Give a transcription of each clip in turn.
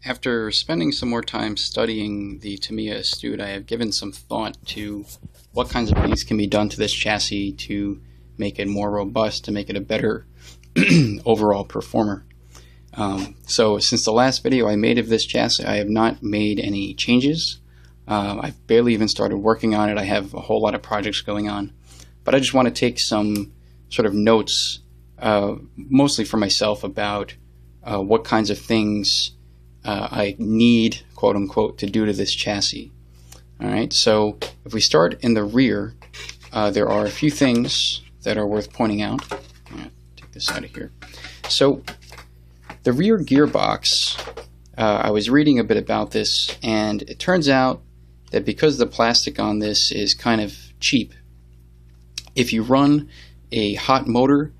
After spending some more time studying the Tamiya Astute, I have given some thought to what kinds of things can be done to this chassis to make it more robust, to make it a better overall performer. So since the last video I made of this chassis, I have not made any changes. I've barely even started working on it. I have a whole lot of projects going on. But I just want to take some sort of notes, mostly for myself, about what kinds of things I need, quote unquote, to do to this chassis. Alright, so if we start in the rear, there are a few things that are worth pointing out. I'm going to take this out of here. So the rear gearbox, I was reading a bit about this, and it turns out that because the plastic on this is kind of cheap, if you run a hot motor,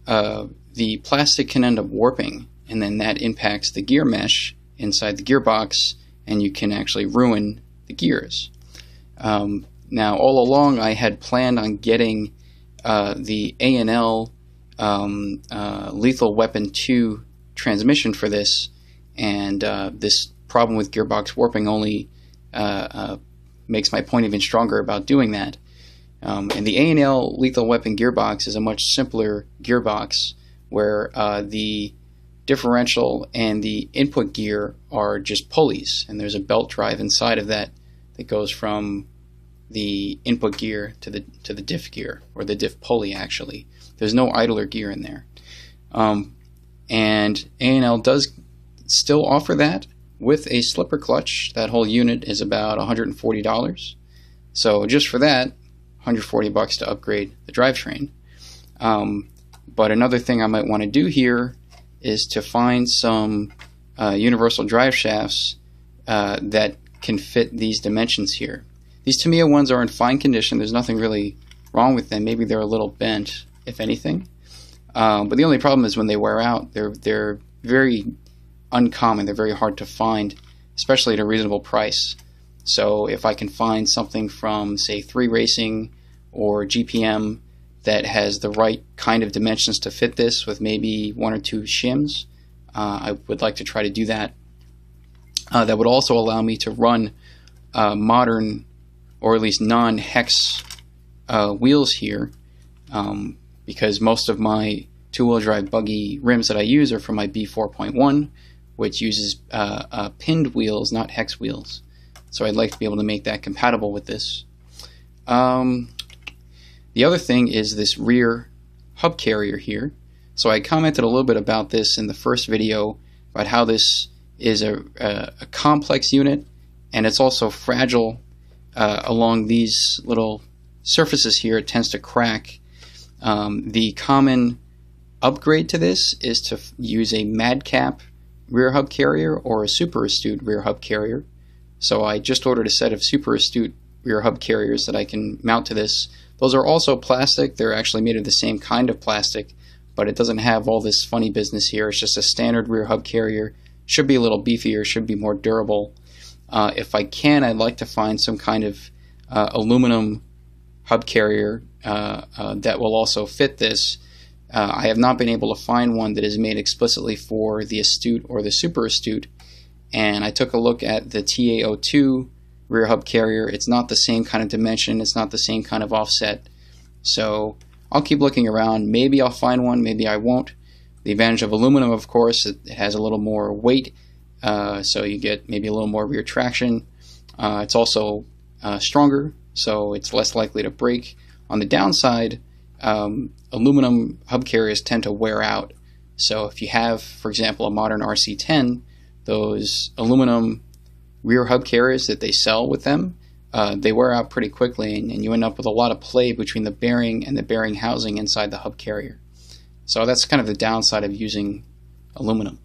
the plastic can end up warping, and then that impacts the gear mesh inside the gearbox, and you can actually ruin the gears. Now, all along I had planned on getting the A&L Lethal Weapon 2 transmission for this, and this problem with gearbox warping only makes my point even stronger about doing that. And the A&L Lethal Weapon gearbox is a much simpler gearbox where the differential and the input gear are just pulleys, and there's a belt drive inside of that that goes from the input gear to the diff gear, or the diff pulley actually. There's no idler gear in there. And A&L does still offer that with a slipper clutch. That whole unit is about $140. So just for that, $140 to upgrade the drivetrain. But another thing I might want to do here is to find some universal drive shafts that can fit these dimensions here. These Tamiya ones are in fine condition. There's nothing really wrong with them. Maybe they're a little bent, if anything. But the only problem is when they wear out, they're very uncommon. They're very hard to find, especially at a reasonable price. So if I can find something from, say, 3 Racing or GPM that has the right kind of dimensions to fit this, with maybe 1 or 2 shims, I would like to try to do that. That would also allow me to run modern, or at least non-hex wheels here, because most of my two-wheel drive buggy rims that I use are from my B4.1, which uses pinned wheels, not hex wheels. So I'd like to be able to make that compatible with this. The other thing is this rear hub carrier here. So I commented a little bit about this in the first video, about how this is a complex unit, and it's also fragile along these little surfaces here. It tends to crack. The common upgrade to this is to use a Madcap rear hub carrier or a Super Astute rear hub carrier. So I just ordered a set of Super Astute rear hub carriers that I can mount to this. Those are also plastic. They're actually made of the same kind of plastic, but it doesn't have all this funny business here. It's just a standard rear hub carrier. Should be a little beefier, should be more durable. If I can, I'd like to find some kind of aluminum hub carrier that will also fit this. I have not been able to find one that is made explicitly for the Astute or the Super Astute, and I took a look at the TA02 rear hub carrier. It's not the same kind of dimension, it's not the same kind of offset. So I'll keep looking around. Maybe I'll find one, maybe I won't. The advantage of aluminum, of course, it has a little more weight, so you get maybe a little more rear traction. It's also stronger, so it's less likely to break. On the downside, aluminum hub carriers tend to wear out. So if you have, for example, a modern RC10, those aluminum rear hub carriers that they sell with them, they wear out pretty quickly, and you end up with a lot of play between the bearing and the bearing housing inside the hub carrier. So that's kind of the downside of using aluminum.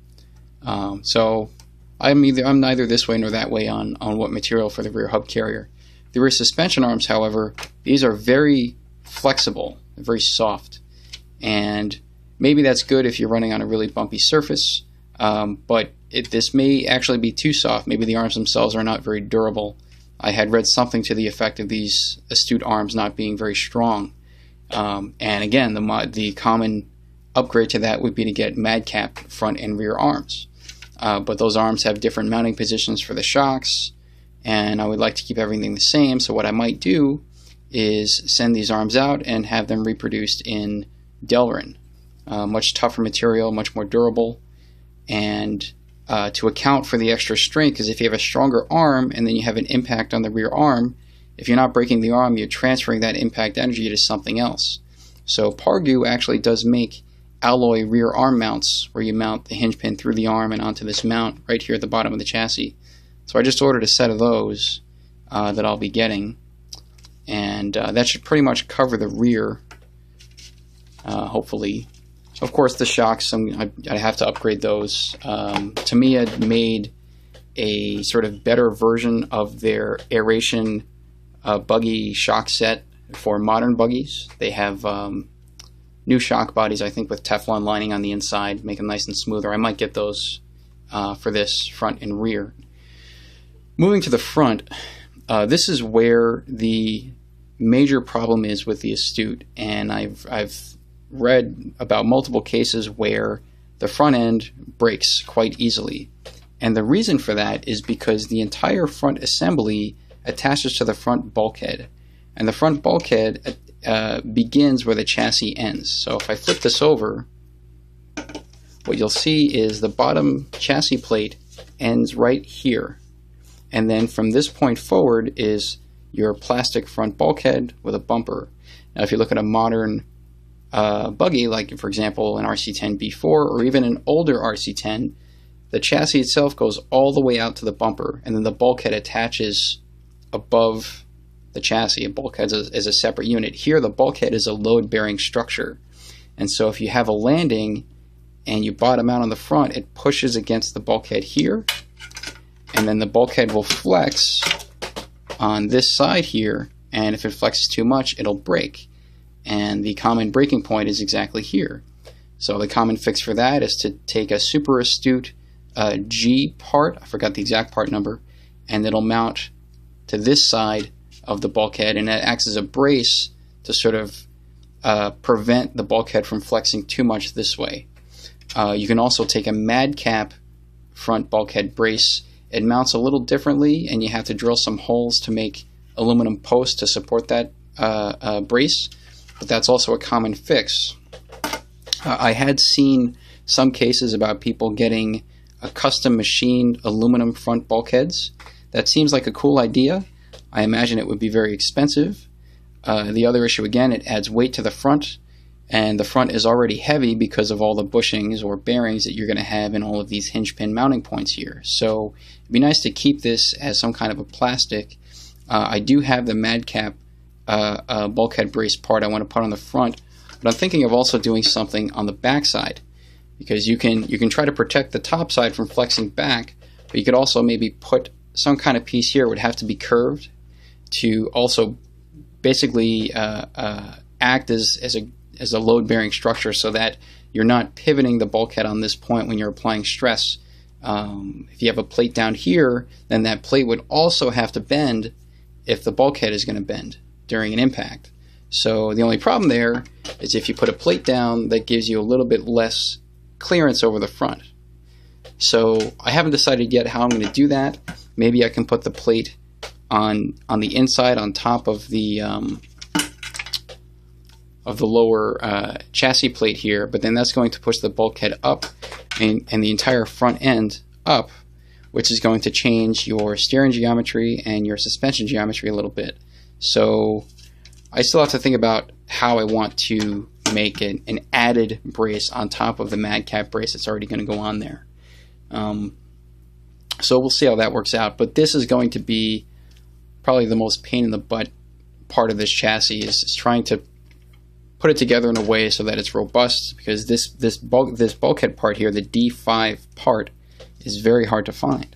So I'm neither this way nor that way on what material for the rear hub carrier. The rear suspension arms, however, these are very flexible, very soft, and maybe that's good if you're running on a really bumpy surface, but this may actually be too soft. Maybe the arms themselves are not very durable. I had read something to the effect of these Astute arms not being very strong. And again, the common upgrade to that would be to get Madcap front and rear arms. but those arms have different mounting positions for the shocks, and I would like to keep everything the same. So what I might do is send these arms out and have them reproduced in Delrin. Much tougher material, much more durable, and to account for the extra strength, because if you have a stronger arm and then you have an impact on the rear arm, if you're not breaking the arm, you're transferring that impact energy to something else. So Pargu actually does make alloy rear arm mounts where you mount the hinge pin through the arm and onto this mount right here at the bottom of the chassis. So I just ordered a set of those that I'll be getting, and that should pretty much cover the rear, hopefully. Of course, the shocks, I have to upgrade those. Tamiya made a sort of better version of their aeration buggy shock set for modern buggies. They have new shock bodies, I think, with Teflon lining on the inside, make them nice and smoother. I might get those for this front and rear. Moving to the front, this is where the major problem is with the Astute, and I've read about multiple cases where the front end breaks quite easily. And the reason for that is because the entire front assembly attaches to the front bulkhead. And the front bulkhead begins where the chassis ends. So if I flip this over, what you'll see is the bottom chassis plate ends right here. And then from this point forward is your plastic front bulkhead with a bumper. Now if you look at a modern buggy, like for example an RC10 B4 or even an older RC10, the chassis itself goes all the way out to the bumper, and then the bulkhead attaches above the chassis. A bulkhead is a separate unit. Here the bulkhead is a load-bearing structure, and so if you have a landing and you bottom out on the front, it pushes against the bulkhead here, and then the bulkhead will flex on this side here, and if it flexes too much, it'll break. And the common breaking point is exactly here. So the common fix for that is to take a Super Astute G part, I forgot the exact part number, and it'll mount to this side of the bulkhead, and it acts as a brace to sort of prevent the bulkhead from flexing too much this way. You can also take a Madcap front bulkhead brace. It mounts a little differently, and you have to drill some holes to make aluminum posts to support that brace. But that's also a common fix. I had seen some cases about people getting a custom machined aluminum front bulkheads. That seems like a cool idea. I imagine it would be very expensive. The other issue, again, it adds weight to the front, and the front is already heavy because of all the bushings or bearings that you're going to have in all of these hinge pin mounting points here. So it'd be nice to keep this as some kind of a plastic. I do have the Madcap bulkhead brace part I want to put on the front, but I'm thinking of also doing something on the back side, because you can try to protect the top side from flexing back, but you could also maybe put some kind of piece here. It would have to be curved to also basically act as a load-bearing structure, so that you're not pivoting the bulkhead on this point when you're applying stress. If you have a plate down here, then that plate would also have to bend if the bulkhead is going to bend during an impact. So the only problem there is if you put a plate down, that gives you a little bit less clearance over the front. So I haven't decided yet how I'm going to do that. Maybe I can put the plate on the inside on top of the lower chassis plate here, but then that's going to push the bulkhead up and the entire front end up, which is going to change your steering geometry and your suspension geometry a little bit. So I still have to think about how I want to make an added brace on top of the Madcap brace that's already going to go on there. So we'll see how that works out. But this is going to be probably the most pain in the butt part of this chassis, is trying to put it together in a way so that it's robust, because this bulkhead part here, the D5 part, is very hard to find.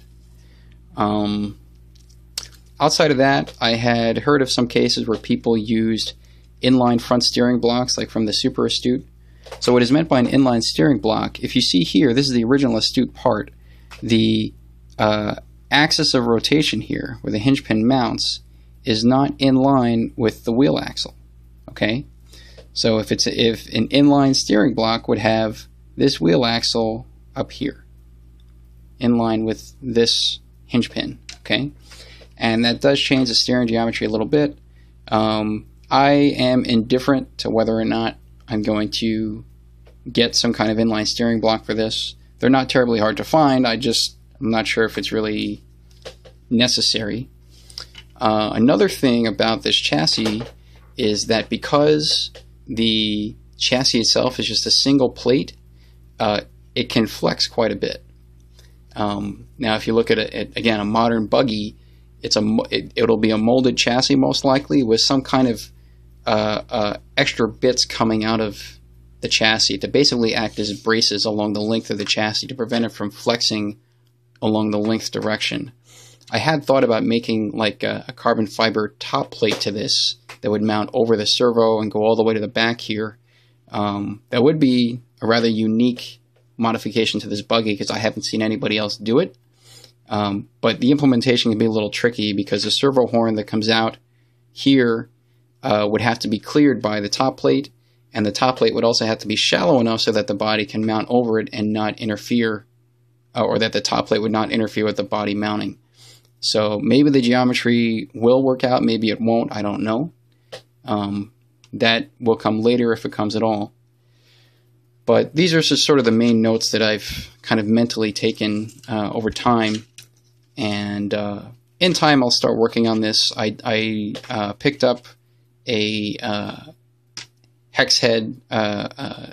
Outside of that, I had heard of some cases where people used inline front steering blocks, like from the Super Astute. So what is meant by an inline steering block, if you see here, this is the original Astute part. The axis of rotation here, where the hinge pin mounts, is not in line with the wheel axle. Okay, so if an inline steering block would have this wheel axle up here, in line with this hinge pin, okay? And that does change the steering geometry a little bit. I am indifferent to whether or not I'm going to get some kind of inline steering block for this. They're not terribly hard to find. I'm not sure if it's really necessary. Another thing about this chassis is that because the chassis itself is just a single plate, it can flex quite a bit. Now, if you look at it again, a modern buggy, it'll be a molded chassis most likely with some kind of extra bits coming out of the chassis to basically act as braces along the length of the chassis to prevent it from flexing along the length direction. I had thought about making like a carbon fiber top plate to this that would mount over the servo and go all the way to the back here. That would be a rather unique modification to this buggy because I haven't seen anybody else do it. But the implementation can be a little tricky because the servo horn that comes out here would have to be cleared by the top plate, and the top plate would also have to be shallow enough so that the body can mount over it and not interfere, or that the top plate would not interfere with the body mounting. So maybe the geometry will work out, maybe it won't, I don't know. That will come later if it comes at all. But these are just sort of the main notes that I've kind of mentally taken over time. And in time I'll start working on this. I picked up a hex head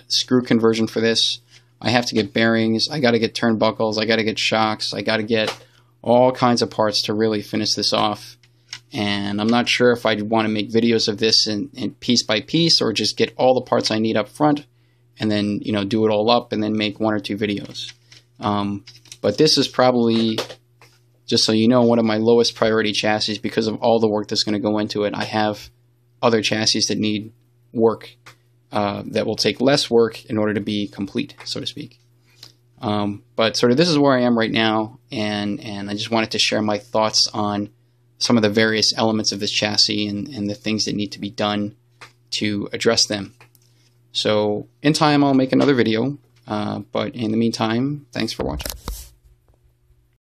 screw conversion for this. I have to get bearings, I got to get turnbuckles, I got to get shocks, I got to get all kinds of parts to really finish this off. And I'm not sure if I want to make videos of this in piece by piece or just get all the parts I need up front and then, you know, do it all up and then make 1 or 2 videos. But this is probably, just so you know, one of my lowest priority chassis because of all the work that's going to go into it. I have other chassis that need work that will take less work in order to be complete, so to speak. But sort of this is where I am right now, and I just wanted to share my thoughts on some of the various elements of this chassis and the things that need to be done to address them. So in time I'll make another video, but in the meantime, thanks for watching.